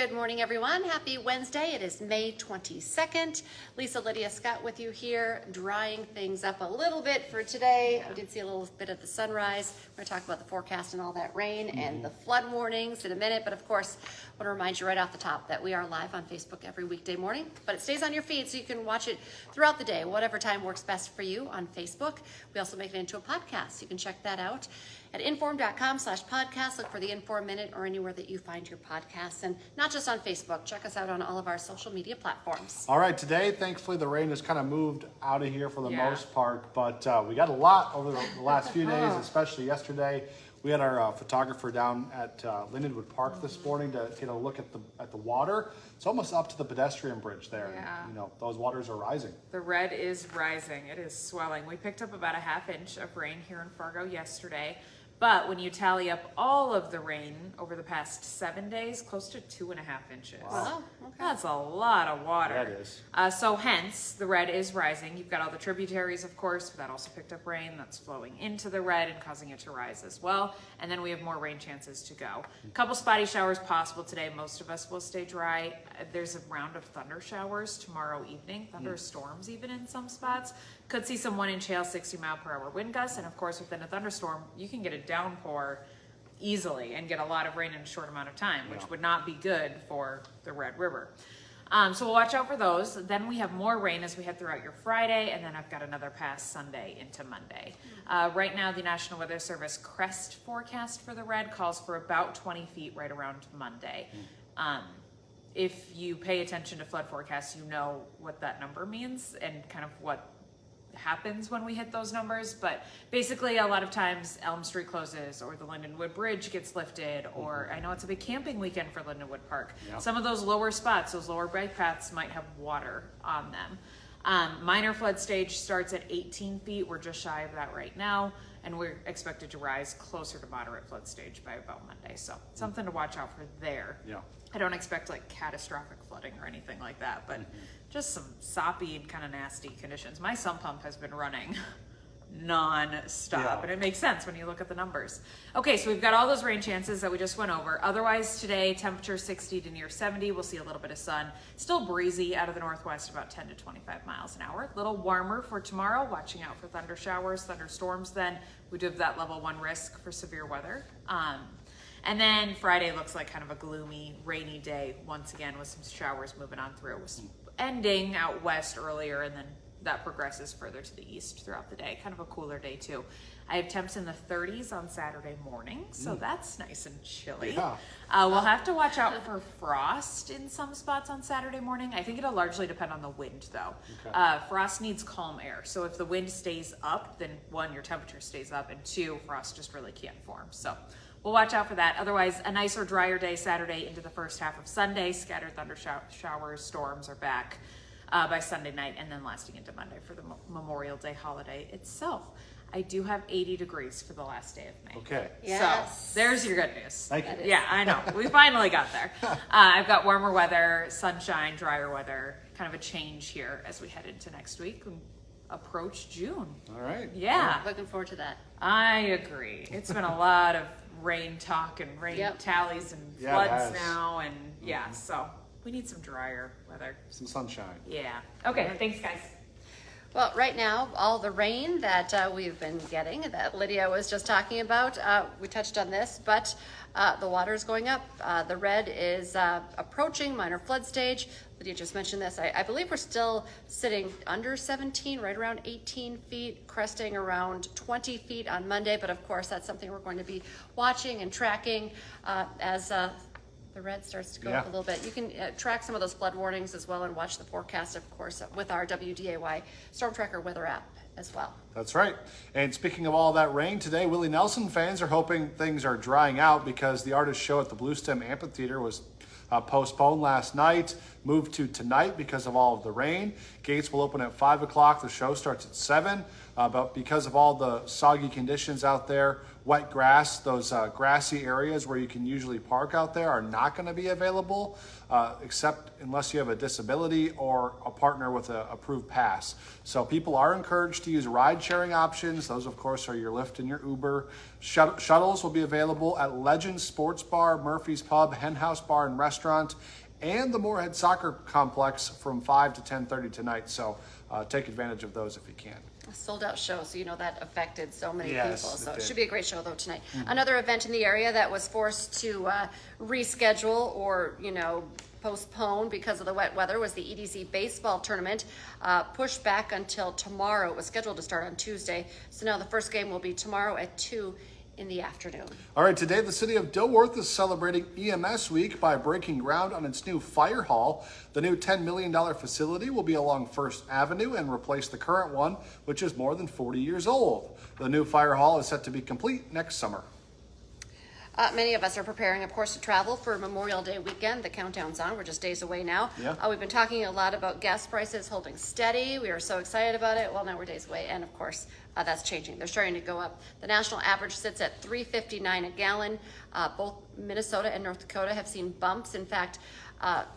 Good morning, everyone. Happy Wednesday. It is May 22nd. Lisa, Lydia, Scott with you here, drying things up a little bit for today. We did see a little bit of the sunrise. We're going to talk about the forecast and all that rain and the flood warnings in a minute. But of course, I want to remind you right off the top that we are live on Facebook every weekday morning. But it stays on your feed so you can watch it throughout the day, whatever time works best for you on Facebook. We also make it into a podcast. You can check that out at inform.com/podcast. Look for the Inform Minute or anywhere that you find your podcasts. And not just on Facebook, check us out on all of our social media platforms. All right, today, thankfully, the rain has kind of moved out of here for the most part, but we got a lot over the last few days, especially yesterday. We had our photographer down at Lindenwood Park this morning to get a look at the water. It's almost up to the pedestrian bridge there. Yeah. And, those waters are rising. The red is rising. It is swelling. We picked up about a half inch of rain here in Fargo yesterday. But when you tally up all of the rain over the past 7 days, close to 2.5 inches. Wow. Okay. That's a lot of water. That is. So hence, the red is rising. You've got all the tributaries, of course, but that also picked up rain that's flowing into the red and causing it to rise as well. And then we have more rain chances to go. A couple spotty showers possible today. Most of us will stay dry. There's a round of thunder showers tomorrow evening, thunderstorms even in some spots. Could see some 1-inch hail, 60-mile-per-hour wind gusts. And of course, within a thunderstorm, you can get a downpour easily and get a lot of rain in a short amount of time, which would not be good for the Red River. So we'll watch out for those. Then we have more rain as we head throughout your Friday, and then I've got another pass Sunday into Monday. Right now, the National Weather Service crest forecast for the red calls for about 20 feet right around Monday. If you pay attention to flood forecasts, you know what that number means and kind of what happens when we hit those numbers. But basically, a lot of times Elm Street closes or the Lindenwood Bridge gets lifted, or I know it's a big camping weekend for Lindenwood Park. Some of those lower spots, those lower bike paths might have water on them. Minor flood stage starts at 18 feet. We're just shy of that right now, and we're expected to rise closer to moderate flood stage by about Monday. So something to watch out for there. Yeah. I don't expect like catastrophic flooding or anything like that, but just some soppy and kind of nasty conditions. My sump pump has been running non-stop, and it makes sense when you look at the numbers. Okay, so we've got all those rain chances that we just went over. Otherwise today, temperature 60 to near 70. We'll see a little bit of sun. Still breezy out of the northwest, about 10 to 25 miles an hour. A little warmer for tomorrow, watching out for thunder showers, thunderstorms. Then we do have that level 1 risk for severe weather. And then Friday looks like kind of a gloomy, rainy day once again with some showers moving on through. It was ending out west earlier, and then that progresses further to the east throughout the day. Kind of a cooler day too. I have temps in the 30s on Saturday morning, so that's nice and chilly. Yeah. We'll have to watch out for frost in some spots on Saturday morning. I think it'll largely depend on the wind though. Okay. Frost needs calm air. So if the wind stays up, then 1, your temperature stays up, and 2, frost just really can't form. So we'll watch out for that. Otherwise, a nicer, drier day Saturday into the first half of Sunday. Scattered thunder showers, storms are back by Sunday night, and then lasting into Monday for the Memorial Day holiday itself. I do have 80 degrees for the last day of May. Okay. Yes. So there's your good news. Thank you. Yeah, I know. We finally got there. I've got warmer weather, sunshine, drier weather, kind of a change here as we head into next week and approach June. All right. Yeah. Looking forward to that. I agree. It's been a lot of rain talk and rain tallies and floods now, and so we need some drier weather. Some sunshine. Yeah. Okay, thanks guys. Well, right now, all the rain that we've been getting, that Lydia was just talking about, we touched on this, but the water is going up. The red is approaching minor flood stage. Lydia just mentioned this. I believe we're still sitting under 17, right around 18 feet, cresting around 20 feet on Monday. But of course, that's something we're going to be watching and tracking as the red starts to go up a little bit. You can track some of those flood warnings as well and watch the forecast, of course, with our WDAY Storm Tracker weather app as well. That's right. And speaking of all that rain today, Willie Nelson fans are hoping things are drying out because the artist show at the Blue Stem Amphitheater was postponed last night, moved to tonight because of all of the rain. Gates will open at 5 o'clock. The show starts at 7. But because of all the soggy conditions out there, wet grass, those grassy areas where you can usually park out there are not going to be available, except unless you have a disability or a partner with an approved pass. So people are encouraged to use ride-sharing options. Those, of course, are your Lyft and your Uber. Shuttles will be available at Legends Sports Bar, Murphy's Pub, Hen House Bar and Restaurant, and the Moorhead Soccer Complex from 5 to 10:30 tonight. So take advantage of those if you can. A sold out show, so you know that affected so many Yes, people. So it it did. should be a great show though tonight. Another event in the area that was forced to reschedule or, postpone because of the wet weather was the EDC baseball tournament, pushed back until tomorrow. It was scheduled to start on Tuesday. So now the first game will be tomorrow at 2 in the afternoon. All right, today the city of Dilworth is celebrating EMS Week by breaking ground on its new fire hall. The new $10 million facility will be along First Avenue and replace the current one, which is more than 40 years old. The new fire hall is set to be complete next summer. Many of us are preparing, of course, to travel for Memorial Day weekend. The countdown's on. We're just days away now. Yeah. We've been talking a lot about gas prices holding steady. We are so excited about it. Well, now we're days away, and of course, that's changing. They're starting to go up. The national average sits at $3.59 a gallon. Both Minnesota and North Dakota have seen bumps. In fact,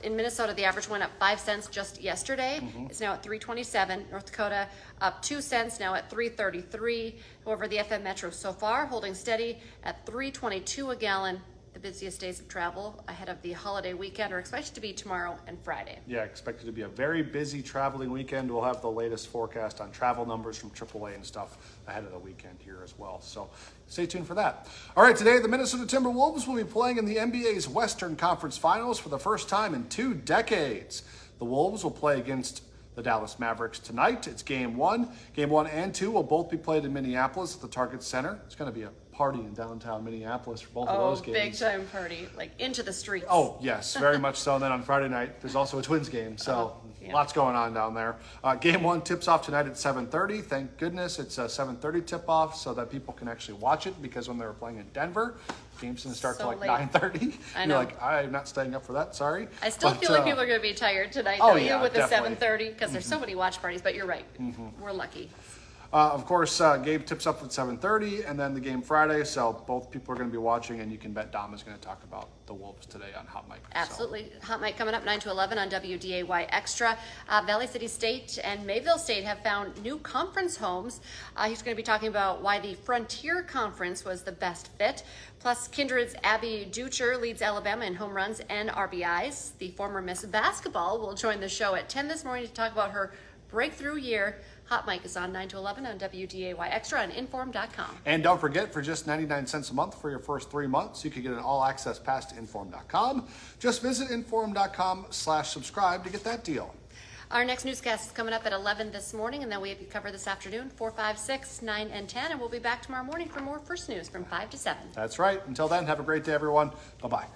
in Minnesota, the average went up 5 cents just yesterday. It's now at $3.27. North Dakota up 2 cents, now at $3.33. However, the FM Metro so far holding steady at $3.22 a gallon. The busiest days of travel ahead of the holiday weekend are expected to be tomorrow and Friday. Yeah, expected to be a very busy traveling weekend. We'll have the latest forecast on travel numbers from AAA and stuff ahead of the weekend here as well. So stay tuned for that. All right, today the Minnesota Timberwolves will be playing in the NBA's Western Conference Finals for the first time in 2 decades. The Wolves will play against the Dallas Mavericks tonight. It's game 1. Game 1 and 2 will both be played in Minneapolis at the Target Center. It's going to be a party in downtown Minneapolis for both of those games. Big time party, like into the streets. Oh, yes, very much so. And then on Friday night, there's also a Twins game. So yeah. Lots going on down there. Game 1 tips off tonight at 7:30. Thank goodness it's a 7:30 tip-off so that people can actually watch it, because when they were playing in Denver, the games didn't start till like late. 9:30. I You're know. like, I'm not staying up for that, sorry. I still But, feel like people are going to be tired tonight, oh, though, yeah, even with the definitely. 7:30, because there's so many watch parties, but you're right. We're lucky. Of course, Gabe tips up at 7:30, and then the game Friday. So both people are going to be watching, and you can bet Dom is going to talk about the Wolves today on Hot Mic. So. Absolutely. Hot Mic coming up 9 to 11 on WDAY Extra. Valley City State and Mayville State have found new conference homes. He's going to be talking about why the Frontier Conference was the best fit. Plus, Kindred's Abby Ducher leads Alabama in home runs and RBIs. The former Miss Basketball will join the show at 10 this morning to talk about her breakthrough year. Hot Mic is on 9 to 11 on WDAY Extra and Inform.com. And don't forget, for just 99 cents a month for your first 3 months, you can get an all-access pass to Inform.com. Just visit Inform.com/subscribe to get that deal. Our next newscast is coming up at 11 this morning, and then we have you covered this afternoon, 4, 5, 6, 9, and 10. And we'll be back tomorrow morning for more First News from 5 to 7. That's right. Until then, have a great day, everyone. Bye-bye.